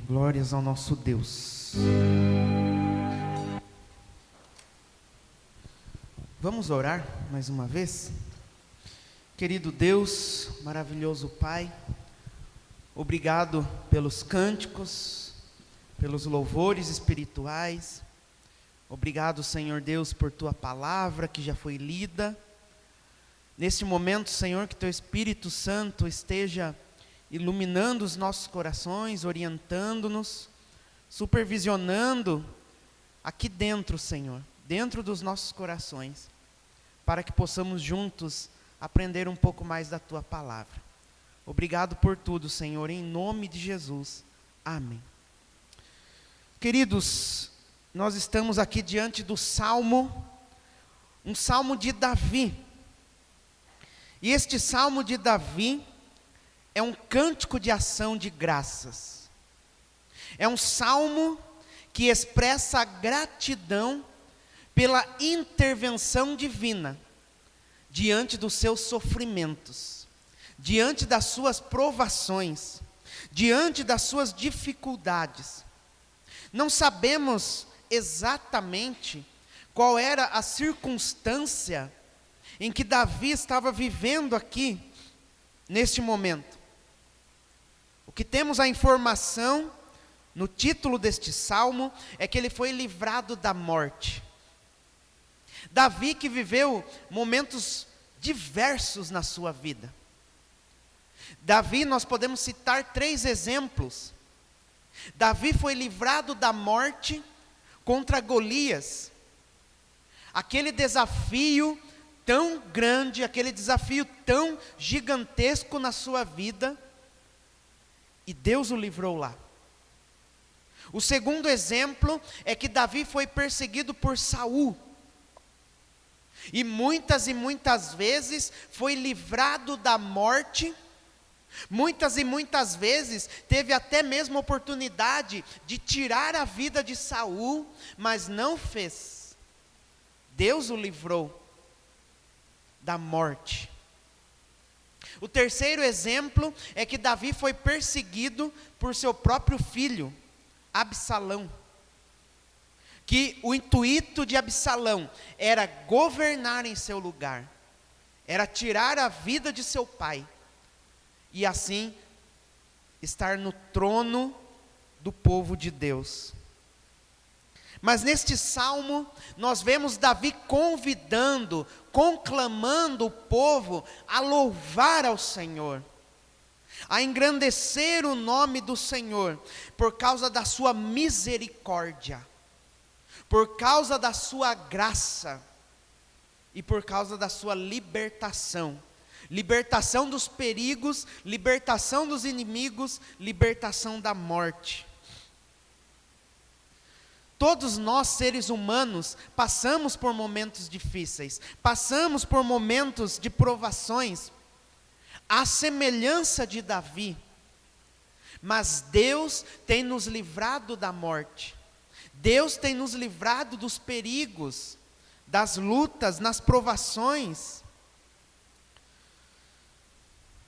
Glórias ao nosso Deus. Vamos orar mais uma vez? Querido Deus, maravilhoso Pai, obrigado pelos cânticos, pelos louvores espirituais. Obrigado, Senhor Deus, por Tua palavra que já foi lida. Neste momento, Senhor, que Teu Espírito Santo esteja iluminando os nossos corações, orientando-nos, supervisionando aqui dentro, Senhor, dentro dos nossos corações, para que possamos juntos aprender um pouco mais da Tua palavra. Obrigado por tudo, Senhor, em nome de Jesus. Amém. Queridos, nós estamos aqui diante do Salmo, um Salmo de Davi. E este Salmo de Davi é um cântico de ação de graças. É um salmo que expressa a gratidão pela intervenção divina diante dos seus sofrimentos, diante das suas provações, diante das suas dificuldades. Não sabemos exatamente qual era a circunstância em que Davi estava vivendo aqui, neste momento. O que temos a informação no título deste salmo é que ele foi livrado da morte. Davi, que viveu momentos diversos na sua vida. Davi, nós podemos citar 3 exemplos. Davi foi livrado da morte contra Golias. Aquele desafio tão grande, aquele desafio tão gigantesco na sua vida, e Deus o livrou lá. O segundo exemplo é que Davi foi perseguido por Saul, e muitas vezes foi livrado da morte, muitas e muitas vezes teve até mesmo a oportunidade de tirar a vida de Saul, mas não fez. Deus o livrou da morte. O terceiro exemplo é que Davi foi perseguido por seu próprio filho, Absalão. Que o intuito de Absalão era governar em seu lugar, era tirar a vida de seu pai, e assim estar no trono do povo de Deus. Mas neste salmo, nós vemos Davi convidando, conclamando o povo a louvar ao Senhor, a engrandecer o nome do Senhor, por causa da sua misericórdia, por causa da sua graça, e por causa da sua libertação. Libertação dos perigos, libertação dos inimigos, libertação da morte. Todos nós, seres humanos, passamos por momentos difíceis, passamos por momentos de provações, à semelhança de Davi, mas Deus tem nos livrado da morte, Deus tem nos livrado dos perigos, das lutas, nas provações.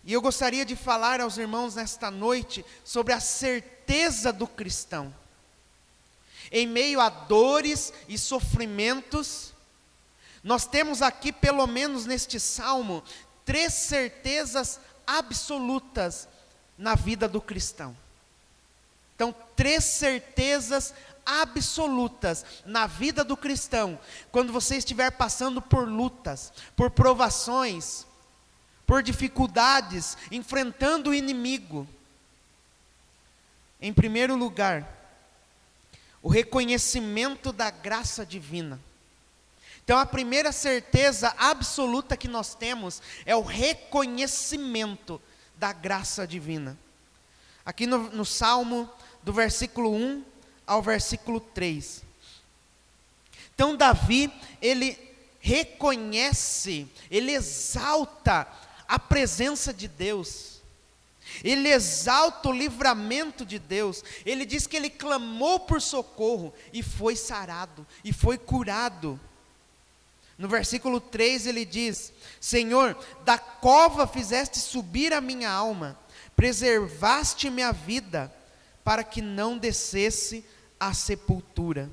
E eu gostaria de falar aos irmãos nesta noite sobre a certeza do cristão. Em meio a dores e sofrimentos, nós temos aqui, pelo menos neste salmo, 3 certezas absolutas na vida do cristão. Então, 3 certezas absolutas na vida do cristão, quando você estiver passando por lutas, por provações, por dificuldades, enfrentando o inimigo. Em primeiro lugar, o reconhecimento da graça divina. Então a primeira certeza absoluta que nós temos é o reconhecimento da graça divina. Aqui no Salmo, do versículo 1 ao versículo 3. Então Davi, ele reconhece, ele exalta a presença de Deus. Ele exalta o livramento de Deus. Ele diz que ele clamou por socorro e foi sarado, e foi curado. No versículo 3 ele diz: Senhor, da cova fizeste subir a minha alma, preservaste minha vida, para que não descesse à sepultura.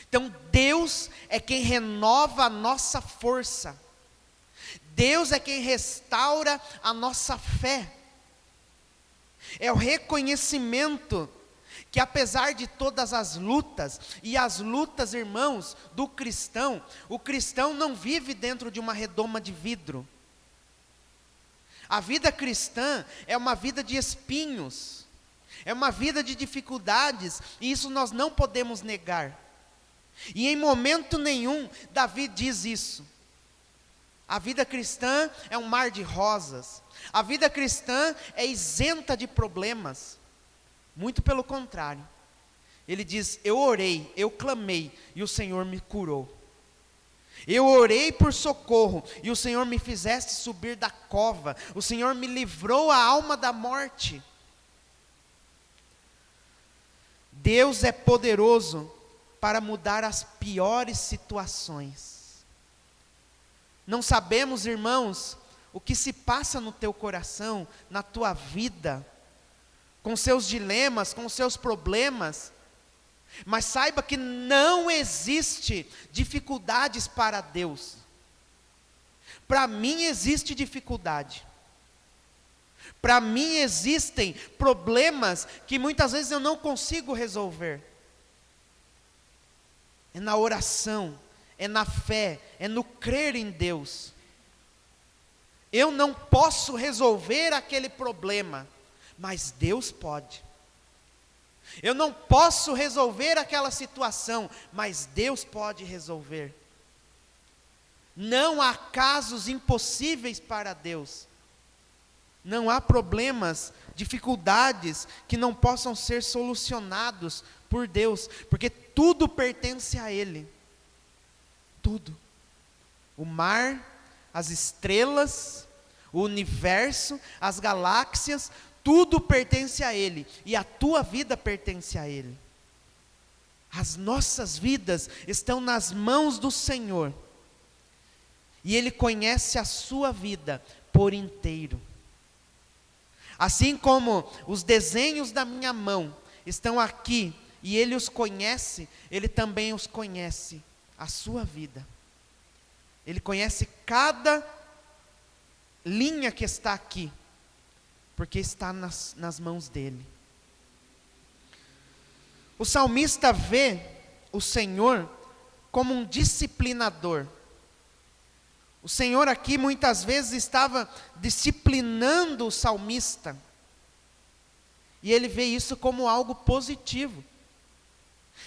Então Deus é quem renova a nossa força, Deus é quem restaura a nossa fé. É o reconhecimento que apesar de todas as lutas, e as lutas, irmãos, do cristão, o cristão não vive dentro de uma redoma de vidro. A vida cristã é uma vida de espinhos, é uma vida de dificuldades, e isso nós não podemos negar. E em momento nenhum, Davi diz isso. A vida cristã é um mar de rosas, a vida cristã é isenta de problemas. Muito pelo contrário, ele diz: eu orei, eu clamei, e o Senhor me curou. Eu orei por socorro, e o Senhor me fizeste subir da cova, o Senhor me livrou a alma da morte. Deus é poderoso para mudar as piores situações. Não sabemos, irmãos, o que se passa no teu coração, na tua vida, com seus dilemas, com seus problemas, mas saiba que não existe dificuldades para Deus. Para mim existe dificuldade, para mim existem problemas que muitas vezes eu não consigo resolver. É na oração, é na fé, é no crer em Deus. Eu não posso resolver aquele problema, mas Deus pode. Eu não posso resolver aquela situação, mas Deus pode resolver. Não há casos impossíveis para Deus. Não há problemas, dificuldades que não possam ser solucionados por Deus, porque tudo pertence a Ele. Tudo. O mar, as estrelas, o universo, as galáxias, tudo pertence a Ele, e a tua vida pertence a Ele. As nossas vidas estão nas mãos do Senhor, e Ele conhece a sua vida por inteiro. Assim como os desenhos da minha mão estão aqui, e Ele os conhece, Ele também os conhece, a sua vida. Ele conhece cada linha que está aqui, porque está nas mãos dele. O salmista vê o Senhor como um disciplinador. O Senhor aqui muitas vezes estava disciplinando o salmista, e ele vê isso como algo positivo.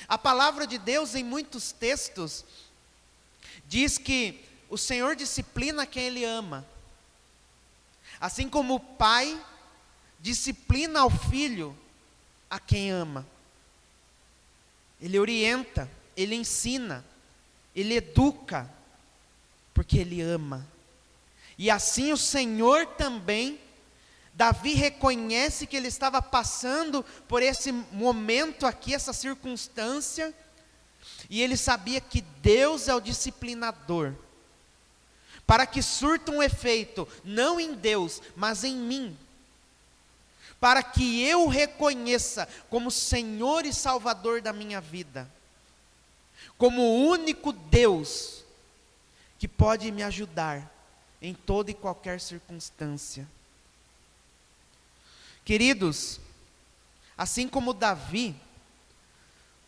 A palavra de Deus em muitos textos diz que o Senhor disciplina quem Ele ama. Assim como o pai disciplina o filho a quem ama. Ele orienta, ele ensina, ele educa, porque ele ama. E assim o Senhor também, Davi reconhece que ele estava passando por esse momento aqui, essa circunstância, e ele sabia que Deus é o disciplinador, para que surta um efeito, não em Deus, mas em mim, para que eu o reconheça como Senhor e Salvador da minha vida, como o único Deus que pode me ajudar em toda e qualquer circunstância. Queridos, assim como Davi,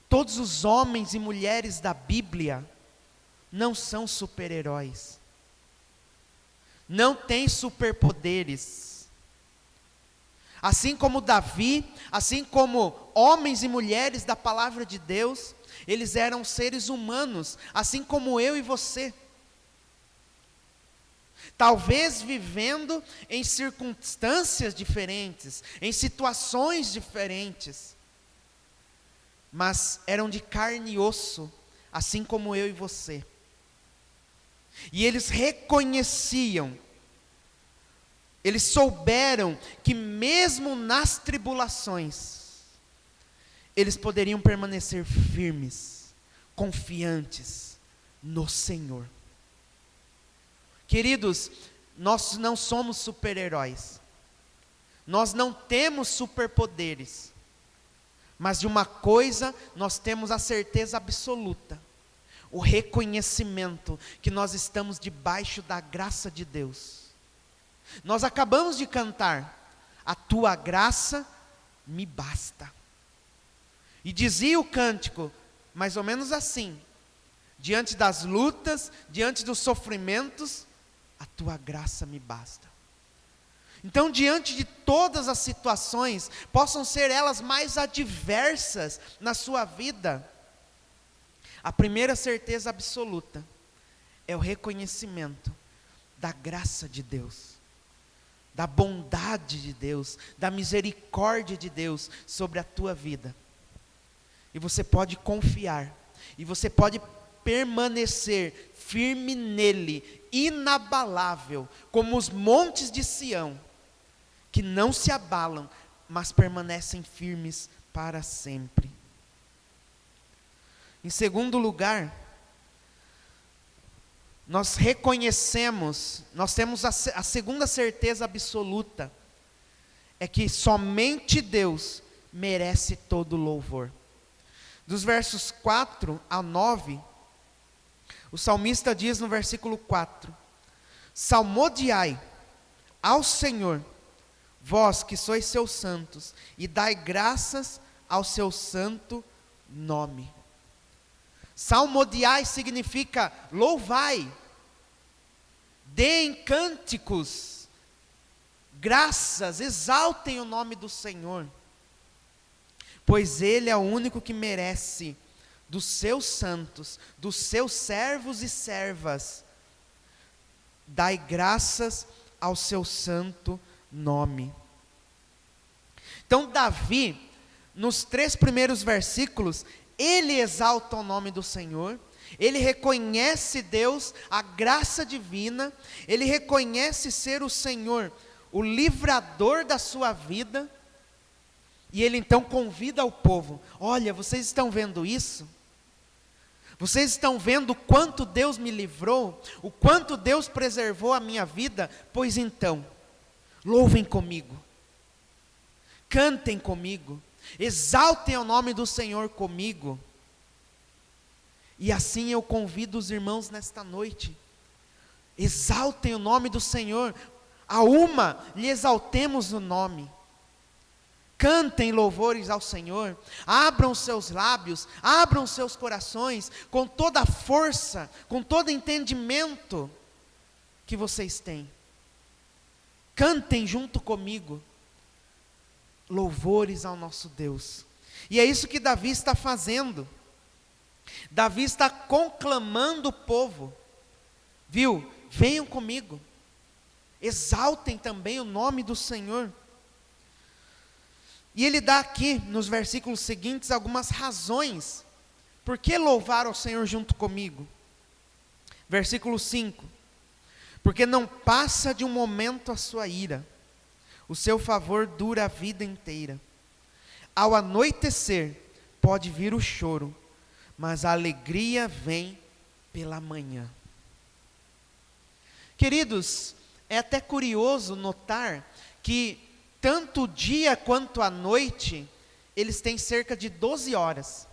todos os homens e mulheres da Bíblia não são super-heróis, não têm superpoderes. Assim como Davi, assim como homens e mulheres da palavra de Deus, eles eram seres humanos, assim como eu e você. Talvez vivendo em circunstâncias diferentes, em situações diferentes, mas eram de carne e osso, assim como eu e você. E eles reconheciam, eles souberam que mesmo nas tribulações, eles poderiam permanecer firmes, confiantes no Senhor. Queridos, nós não somos super-heróis, nós não temos superpoderes, Mas de uma coisa nós temos a certeza absoluta: o reconhecimento que nós estamos debaixo da graça de Deus. Nós acabamos de cantar: a tua graça me basta. E dizia o cântico mais ou menos assim: diante das lutas, diante dos sofrimentos, a tua graça me basta. Então, diante de todas as situações, possam ser elas mais adversas na sua vida, a primeira certeza absoluta é o reconhecimento da graça de Deus, da bondade de Deus, da misericórdia de Deus sobre a tua vida. E você pode confiar, e você pode permanecer firme nele, inabalável, como os montes de Sião, que não se abalam, mas permanecem firmes para sempre. Em segundo lugar, nós reconhecemos, nós temos a segunda certeza absoluta, é que somente Deus merece todo louvor. Dos versos 4 a 9, o salmista diz no versículo 4: salmodiai ao Senhor, vós que sois seus santos, e dai graças ao seu santo nome. Salmodiai significa louvai, deem cânticos, graças, exaltem o nome do Senhor, pois Ele é o único que merece dos seus santos, dos seus servos e servas, dai graças ao seu santo nome. Então Davi, nos 3 primeiros versículos, ele exalta o nome do Senhor, ele reconhece Deus, a graça divina, ele reconhece ser o Senhor, o livrador da sua vida, e ele então convida o povo: olha, vocês estão vendo isso? Vocês estão vendo o quanto Deus me livrou, o quanto Deus preservou a minha vida? Pois então, louvem comigo, cantem comigo, exaltem o nome do Senhor comigo. E assim eu convido os irmãos nesta noite: exaltem o nome do Senhor, a uma lhe exaltemos o nome. Cantem louvores ao Senhor, abram seus lábios, abram seus corações, com toda a força, com todo entendimento que vocês têm. Cantem junto comigo, louvores ao nosso Deus. E é isso que Davi está fazendo. Davi está conclamando o povo, viu? Venham comigo, exaltem também o nome do Senhor. E ele dá aqui, nos versículos seguintes, algumas razões por que louvar ao Senhor junto comigo. Versículo 5: porque não passa de um momento a sua ira, o seu favor dura a vida inteira. Ao anoitecer pode vir o choro, mas a alegria vem pela manhã. Queridos, é até curioso notar que tanto o dia quanto a noite, eles têm cerca de 12 horas.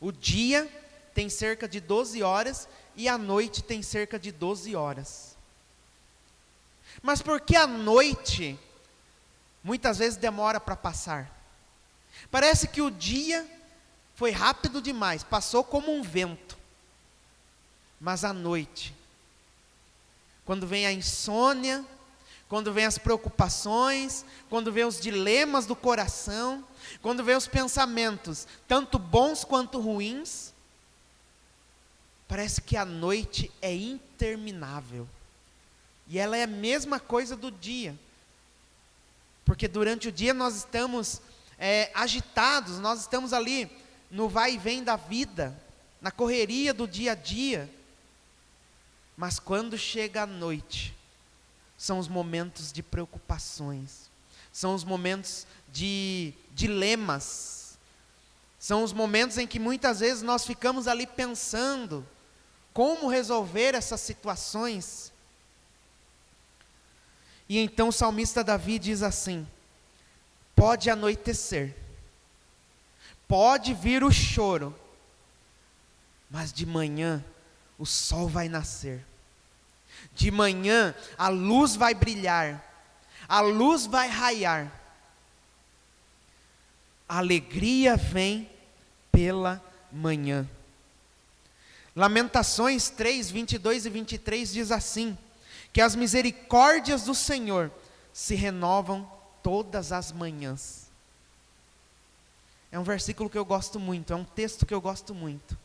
O dia tem cerca de 12 horas e a noite tem cerca de 12 horas. Mas por que a noite muitas vezes demora para passar? Parece que o dia foi rápido demais, passou como um vento. Mas a noite, quando vem a insônia, quando vem as preocupações, quando vem os dilemas do coração, quando vem os pensamentos, tanto bons quanto ruins, parece que a noite é interminável. E ela é a mesma coisa do dia. Porque durante o dia nós estamos agitados, nós estamos ali no vai e vem da vida, na correria do dia a dia. Mas quando chega a noite, são os momentos de preocupações, são os momentos de dilemas, são os momentos em que muitas vezes nós ficamos ali pensando como resolver essas situações. E então o salmista Davi diz assim: pode anoitecer, pode vir o choro, mas de manhã o sol vai nascer. De manhã a luz vai brilhar, a luz vai raiar. A alegria vem pela manhã. Lamentações 3, 22 e 23 diz assim: que as misericórdias do Senhor se renovam todas as manhãs. É um versículo que eu gosto muito, é um texto que eu gosto muito.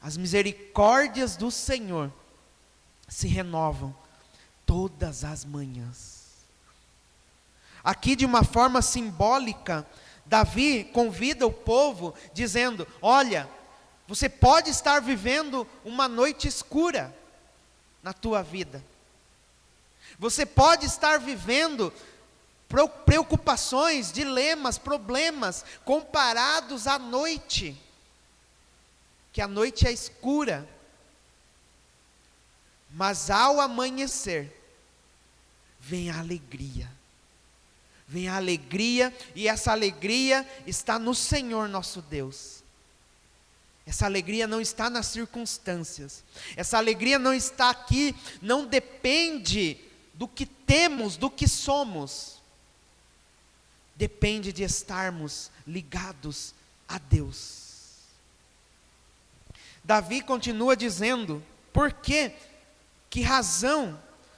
As misericórdias do Senhor se renovam todas as manhãs. Aqui, de uma forma simbólica, Davi convida o povo dizendo: olha, você pode estar vivendo uma noite escura na tua vida. Você pode estar vivendo preocupações, dilemas, problemas comparados à noite, que a noite é escura. Mas ao amanhecer, vem a alegria. Vem a alegria, e essa alegria está no Senhor nosso Deus. Essa alegria não está nas circunstâncias. Essa alegria não está aqui, não depende do que temos, do que somos. Depende de estarmos ligados a Deus. Davi continua dizendo: por quê? Que razão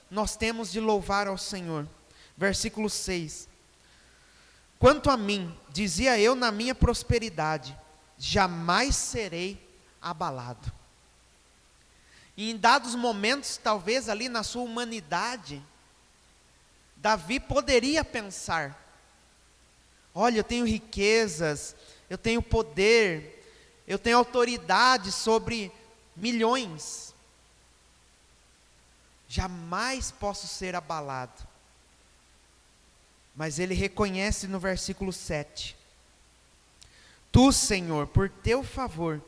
nós temos de louvar ao Senhor? Versículo 6. Quanto a mim, dizia eu na minha prosperidade, jamais serei abalado. E em dados momentos, talvez ali na sua humanidade, Davi poderia pensar: olha, eu tenho riquezas, eu tenho poder, eu tenho autoridade sobre milhões. Jamais posso ser abalado. Mas ele reconhece no versículo 7. Tu, Senhor, por teu favor,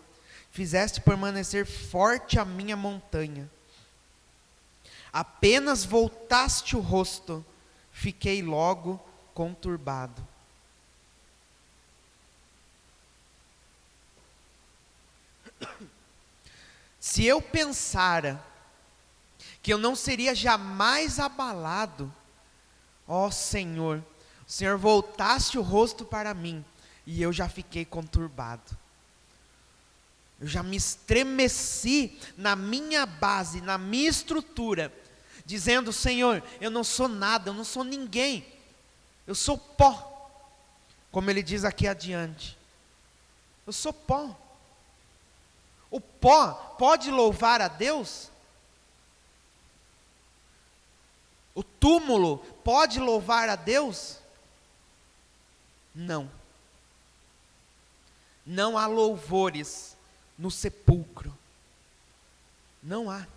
fizeste permanecer forte a minha montanha. Apenas voltaste o rosto, fiquei logo conturbado. Se eu pensara que eu não seria jamais abalado, ó Senhor, o Senhor voltaste o rosto para mim, e eu já fiquei conturbado. Eu já me estremeci na minha base, na minha estrutura, dizendo: Senhor, eu não sou nada, eu não sou ninguém, eu sou pó. Como ele diz aqui adiante, eu sou pó. O pó pode louvar a Deus? O túmulo pode louvar a Deus? Não. Não há louvores no sepulcro. Não há.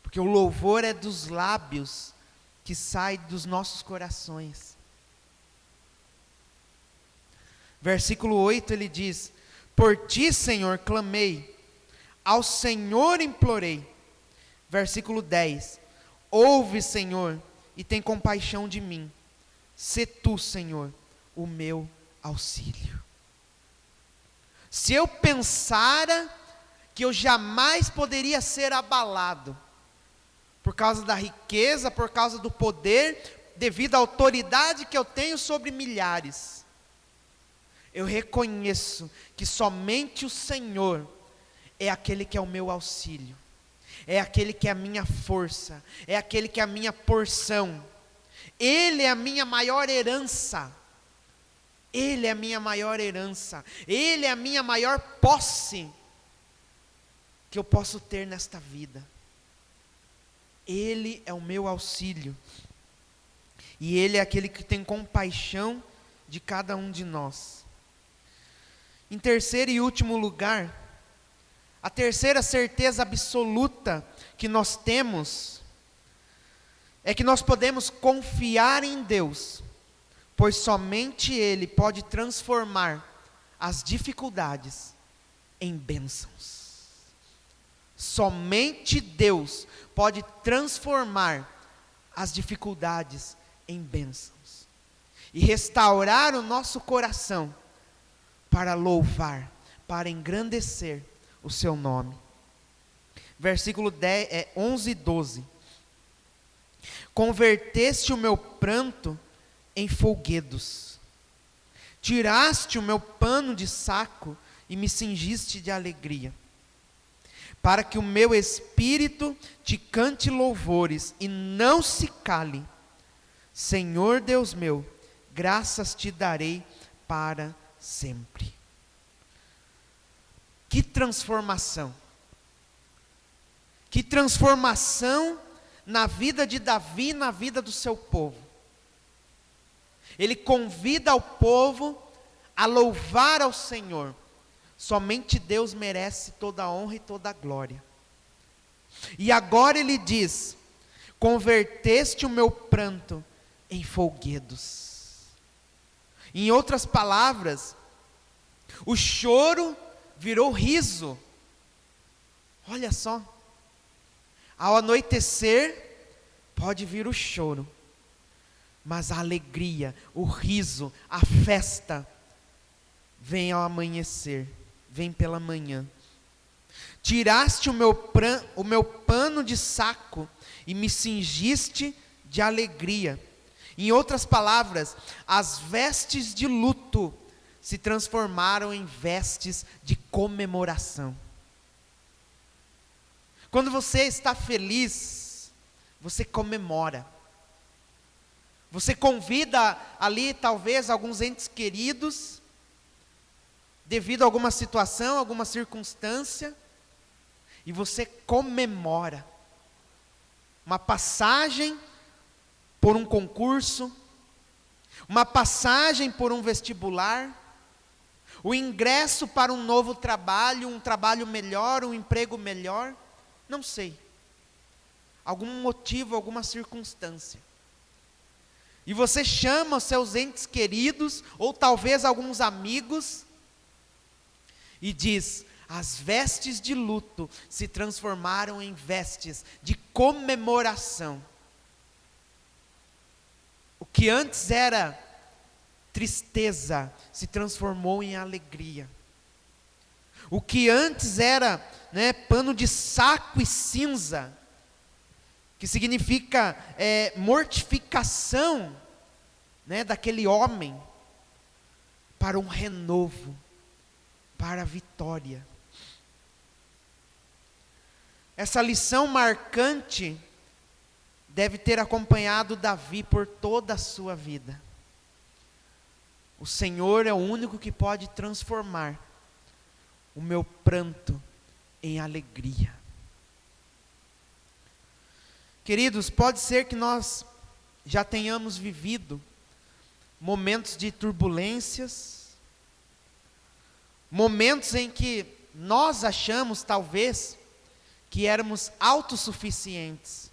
Porque o louvor é dos lábios que sai dos nossos corações. Versículo 8 ele diz: por ti, Senhor, clamei, ao Senhor implorei. Versículo 10: ouve, Senhor, e tem compaixão de mim. Sê tu, Senhor, o meu auxílio. Se eu pensara que eu jamais poderia ser abalado, por causa da riqueza, por causa do poder, devido à autoridade que eu tenho sobre milhares, eu reconheço que somente o Senhor é aquele que é o meu auxílio. É aquele que é a minha força, é aquele que é a minha porção. Ele é a minha maior herança. Ele é a minha maior herança. Ele é a minha maior posse que eu posso ter nesta vida. Ele é o meu auxílio. E Ele é aquele que tem compaixão de cada um de nós. Em terceiro e último lugar, a terceira certeza absoluta que nós temos é que nós podemos confiar em Deus, pois somente Ele pode transformar as dificuldades em bênçãos. Somente Deus pode transformar as dificuldades em bênçãos. e restaurar o nosso coração para louvar, para engrandecer o seu nome. Versículo 11 e 12. Converteste o meu pranto em folguedos, tiraste o meu pano de saco e me cingiste de alegria, para que o meu espírito te cante louvores e não se cale. Senhor Deus meu, graças te darei para sempre. Que transformação! Que transformação na vida de Davi, na vida do seu povo. Ele convida o povo a louvar ao Senhor. Somente Deus merece toda a honra e toda a glória. E agora ele diz: converteste o meu pranto em folguedos. Em outras palavras, o choro virou riso. Olha só, ao anoitecer pode vir o choro, mas a alegria, o riso, a festa vem ao amanhecer, vem pela manhã. Tiraste o meu pano de saco e me cingiste de alegria. Em outras palavras, as vestes de luto se transformaram em vestes de comemoração. Quando você está feliz, você comemora. Você convida ali talvez alguns entes queridos, devido a alguma situação, alguma circunstância, e você comemora. Uma passagem por um concurso, uma passagem por um vestibular, o ingresso para um novo trabalho, um trabalho melhor, um emprego melhor, não sei. Algum motivo, alguma circunstância. E você chama os seus entes queridos, ou talvez alguns amigos, e diz: as vestes de luto se transformaram em vestes de comemoração. O que antes era tristeza se transformou em alegria. O que antes era pano de saco e cinza, que significa mortificação daquele homem, para um renovo, para a vitória. Essa lição marcante deve ter acompanhado Davi por toda a sua vida. O Senhor é o único que pode transformar o meu pranto em alegria. Queridos, pode ser que nós já tenhamos vivido momentos de turbulências, momentos em que nós achamos talvez que éramos autossuficientes.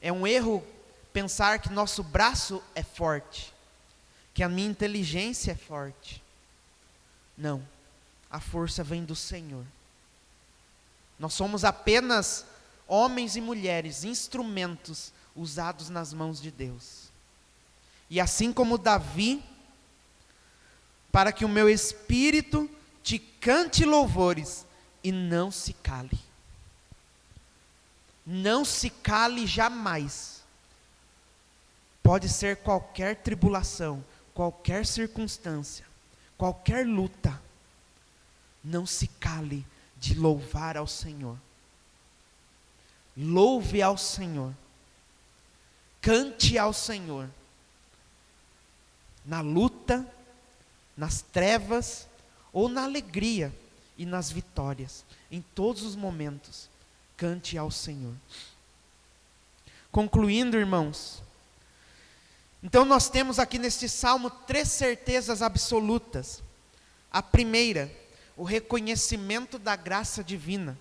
É um erro pensar que nosso braço é forte, que a minha inteligência é forte. Não, a força vem do Senhor. Nós somos apenas homens e mulheres, instrumentos usados nas mãos de Deus. E assim como Davi, para que o meu espírito te cante louvores e não se cale. Não se cale jamais. Pode ser qualquer tribulação, qualquer circunstância, qualquer luta. Não se cale de louvar ao Senhor. Louve ao Senhor. Cante ao Senhor. Na luta, nas trevas, ou na alegria e nas vitórias. Em todos os momentos, cante ao Senhor. Concluindo, irmãos, então nós temos aqui neste salmo 3 certezas absolutas. A primeira, o reconhecimento da graça divina.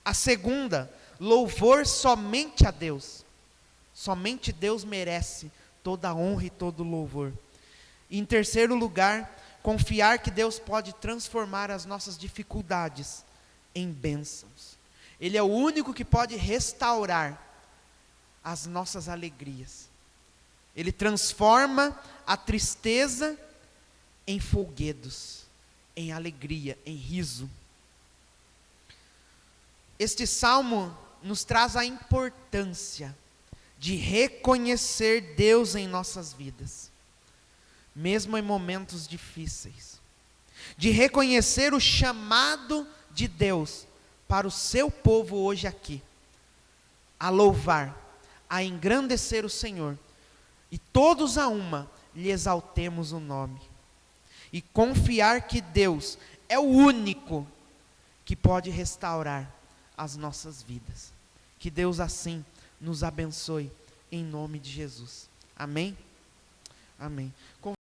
A segunda, louvor somente a Deus. Somente Deus merece toda a honra e todo o louvor. E em terceiro lugar, confiar que Deus pode transformar as nossas dificuldades em bênçãos. Ele é o único que pode restaurar as nossas alegrias. Ele transforma a tristeza em folguedos, em alegria, em riso. Este salmo nos traz a importância de reconhecer Deus em nossas vidas, mesmo em momentos difíceis, de reconhecer o chamado de Deus para o seu povo hoje aqui, a louvar, a engrandecer o Senhor, e todos a uma lhe exaltemos o nome, e confiar que Deus é o único que pode restaurar as nossas vidas. Que Deus assim nos abençoe, em nome de Jesus. Amém? Amém.